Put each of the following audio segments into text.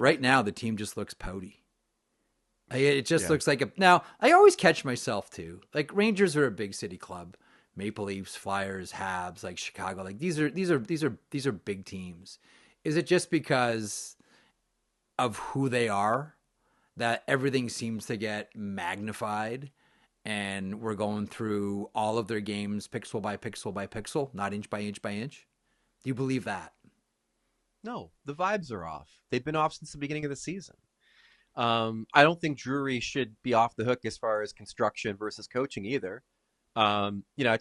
right now the team just looks pouty. It just looks like a. Now I always catch myself too. Like Rangers are a big city club. Maple Leafs, Flyers, Habs, like Chicago. Like these are big teams. Is it just because of who they are that everything seems to get magnified, and we're going through all of their games pixel by pixel by pixel, not inch by inch by inch? Do you believe that? No, the vibes are off. They've been off since the beginning of the season. I don't think Drury should be off the hook as far as construction versus coaching either. I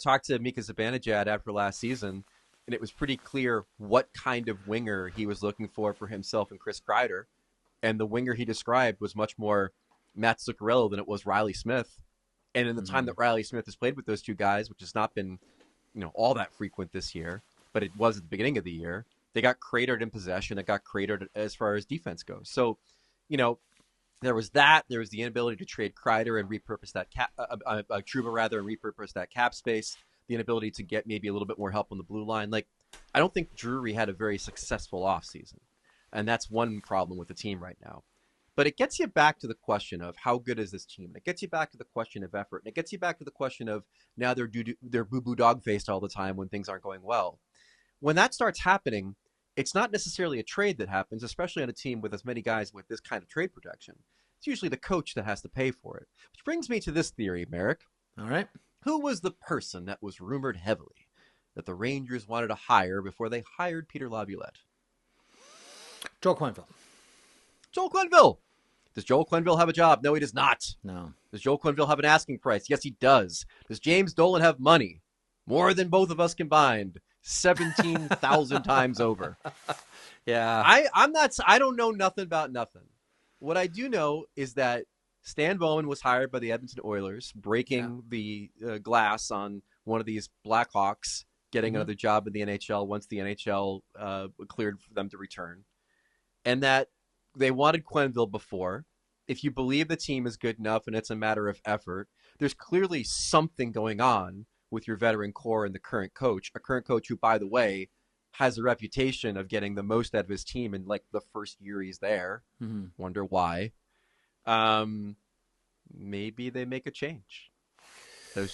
talked to Mika Zibanejad after last season, and it was pretty clear what kind of winger he was looking for himself and Chris Kreider. And the winger he described was much more Matt Zuccarello than it was Riley Smith. And in the time that Riley Smith has played with those two guys, which has not been, all that frequent this year, but it was at the beginning of the year, they got cratered in possession. It got cratered as far as defense goes. So, there was that. There was the inability to trade Kreider and repurpose that Trouba rather, and repurpose that cap space. The inability to get maybe a little bit more help on the blue line. Like, I don't think Drury had a very successful offseason. And that's one problem with the team right now. But it gets you back to the question of how good is this team? And it gets you back to the question of effort. And it gets you back to the question of now they're boo-boo dog-faced all the time when things aren't going well. When that starts happening, it's not necessarily a trade that happens, especially on a team with as many guys with this kind of trade protection. It's usually the coach that has to pay for it. Which brings me to this theory, Marek. All right. Who was the person that was rumored heavily that the Rangers wanted to hire before they hired Peter Laviolette? Joel Quenneville. Joel Quenneville. Does Joel Quenneville have a job? No, he does not. No. Does Joel Quenneville have an asking price? Yes, he does. Does James Dolan have money? More than both of us combined. 17,000 times over. Yeah. I don't know nothing about nothing. What I do know is that Stan Bowman was hired by the Edmonton Oilers, breaking the glass on one of these Blackhawks getting another job in the NHL once the NHL cleared for them to return. And that they wanted Quenneville before. If you believe the team is good enough and it's a matter of effort, there's clearly something going on with your veteran core and the current coach, a current coach who, by the way, has a reputation of getting the most out of his team in like the first year he's there. Wonder why. Maybe they make a change.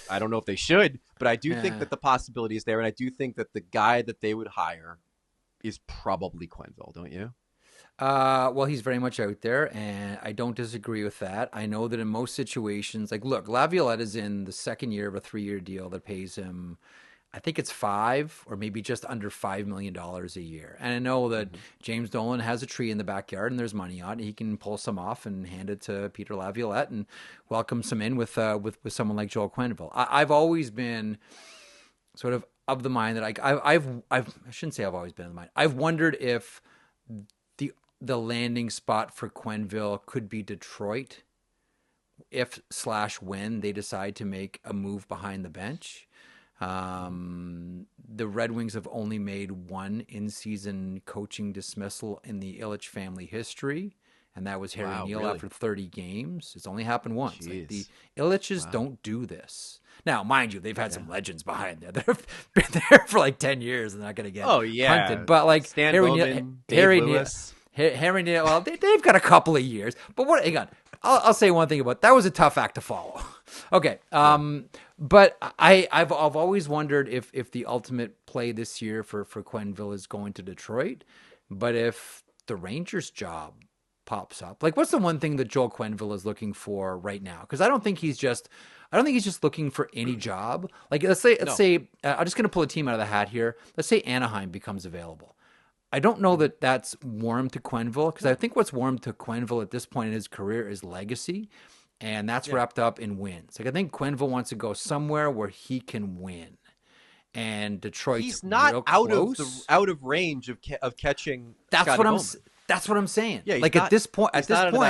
I don't know if they should, but I do think that the possibility is there, and I do think that the guy that they would hire is probably Quenneville, don't you? Well, he's very much out there, and I don't disagree with that. I know that in most situations, like, look, Laviolette is in the second year of a 3-year deal that pays him, I think it's $5 or maybe just under $5 million a year. And I know that James Dolan has a tree in the backyard and there's money on it. He can pull some off and hand it to Peter Laviolette and welcome some in with someone like Joel Quenneville. I've always been sort of the mind that I shouldn't say I've always been of the mind. I've wondered if the landing spot for Quenneville could be Detroit if/when they decide to make a move behind the bench. The Red Wings have only made one in-season coaching dismissal in the Ilitch family history, and that was Harry Neal after 30 games. It's only happened once. Like, the Ilitches don't do this. Now, mind you, they've had some legends behind there that have been there for like 10 years and not going to get punted. But like Stan Harry Bowman, Harry Neal, well, they've got a couple of years. But hang on. I'll say one thing about that. Was a tough act to follow. Okay. But I've always wondered if the ultimate play this year for Quenneville is going to Detroit, but if the Rangers job pops up, like, what's the one thing that Joel Quenneville is looking for right now? Because I don't think he's just looking for any job. Like, let's say I'm just going to pull a team out of the hat here. Let's say Anaheim becomes available. I don't know that that's warm to Quenneville, because I think what's warm to Quenneville at this point in his career is legacy. And that's wrapped up in wins. Like, I think Quenneville wants to go somewhere where he can win. And Detroit's he's not real out of range of catching. That's Scotty what Bowman. That's what I'm saying. Yeah, like at this point,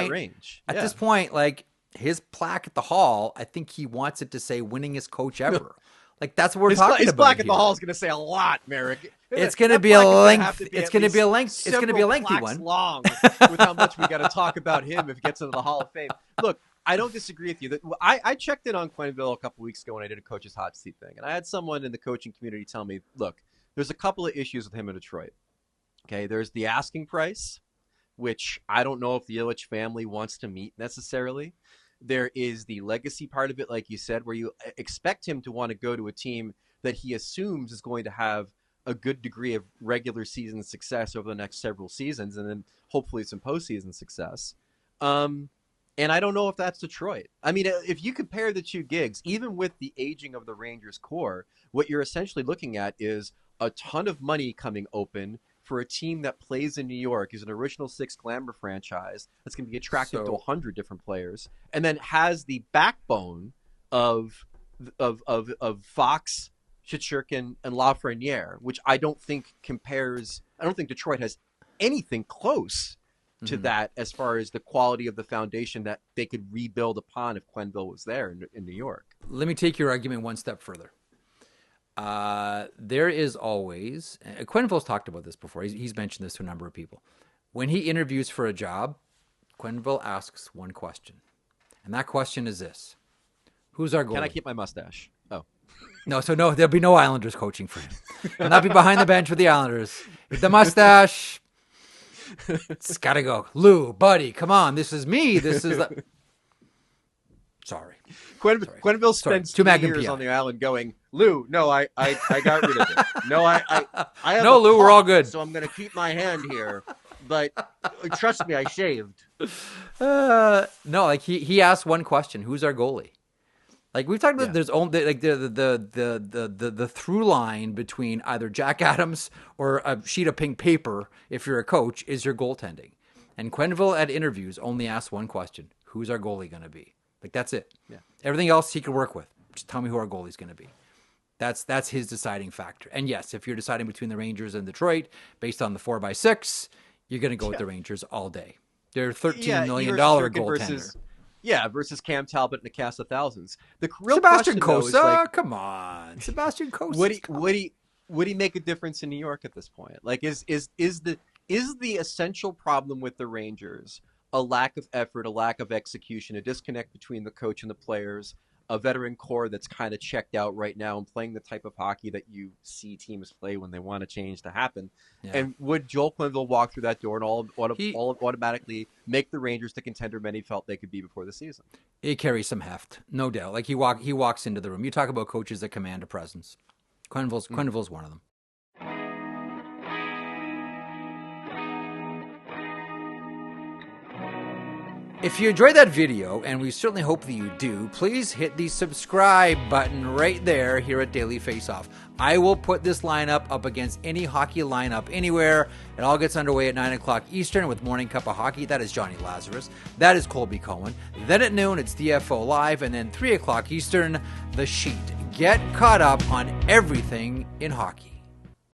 range. At this point, like, his plaque at the Hall, I think he wants it to say winningest coach ever. Like, that's what we're talking about. His plaque at here. the Hall is going to say a lot, Marek. It's going to be a lengthy. It's going to be a lengthy one. Long with how much we got to talk about him if he gets into the Hall of Fame. Look, I don't disagree with you. I checked in on Quenneville a couple weeks ago when I did a coach's hot seat thing, and I had someone in the coaching community tell me, look, there's a couple of issues with him in Detroit. Okay, there's the asking price, which I don't know if the Ilitch family wants to meet necessarily. There is the legacy part of it, like you said, where you expect him to want to go to a team that he assumes is going to have a good degree of regular season success over the next several seasons, and then hopefully some postseason success. And I don't know if that's Detroit. I mean, if you compare the two gigs, even with the aging of the Rangers core, what you're essentially looking at is a ton of money coming open for a team that plays in New York, is an original six glamour franchise that's going to be attractive to 100 different players, and then has the backbone of Fox, Shesterkin, and Lafreniere, which I don't think compares. I don't think Detroit has anything close to that as far as the quality of the foundation that they could rebuild upon if Quenneville was there in New York. Let me take your argument one step further. There is always, Quenneville's talked about this before. He's mentioned this to a number of people. When he interviews for a job, Quenneville asks one question. And that question is this: who's our goalie? Can I keep my mustache? Oh. No, there'll be no Islanders coaching for him. He'll not be behind the bench with the Islanders. With the mustache, it's got to go. Lou, buddy, come on. This is me. This is the... Sorry. Quenneville spends 2 years on the island going, Lou, no, I got rid of it. No, I have no, Lou, we're all good. So I'm going to keep my hand here. But trust me, I shaved. No, like he asked one question: who's our goalie? Like we've talked about, there's only like the through line between either Jack Adams or a sheet of pink paper, if you're a coach, is your goaltending. And Quenneville at interviews only asks one question: who's our goalie going to be? Like that's it. Yeah. Everything else he could work with. Just tell me who our goalie's going to be. That's his deciding factor. And yes, if you're deciding between the Rangers and Detroit based on the 4x6, you're going to go with the Rangers all day. They're $13 million goaltender. Versus Cam Talbot and a cast of thousands. The real Sebastian question, Cossa, though, is like, come on, Sebastian Cossa. Would he make a difference in New York at this point? Like, is the essential problem with the Rangers a lack of effort, a lack of execution, a disconnect between the coach and the players, a veteran core that's kind of checked out right now and playing the type of hockey that you see teams play when they want a change to happen? Yeah. And would Joel Quenneville walk through that door and all automatically make the Rangers the contender many felt they could be before the season? It carries some heft, no doubt. Like he walks into the room. You talk about coaches that command a presence. Quenneville's one of them. If you enjoyed that video, and we certainly hope that you do, please hit the subscribe button right there here at Daily Faceoff. I will put this lineup up against any hockey lineup anywhere. It all gets underway at 9 o'clock Eastern with Morning Cup of Hockey. That is Johnny Lazarus. That is Colby Cohen. Then at noon, it's DFO Live. And then 3 o'clock Eastern, The Sheet. Get caught up on everything in hockey.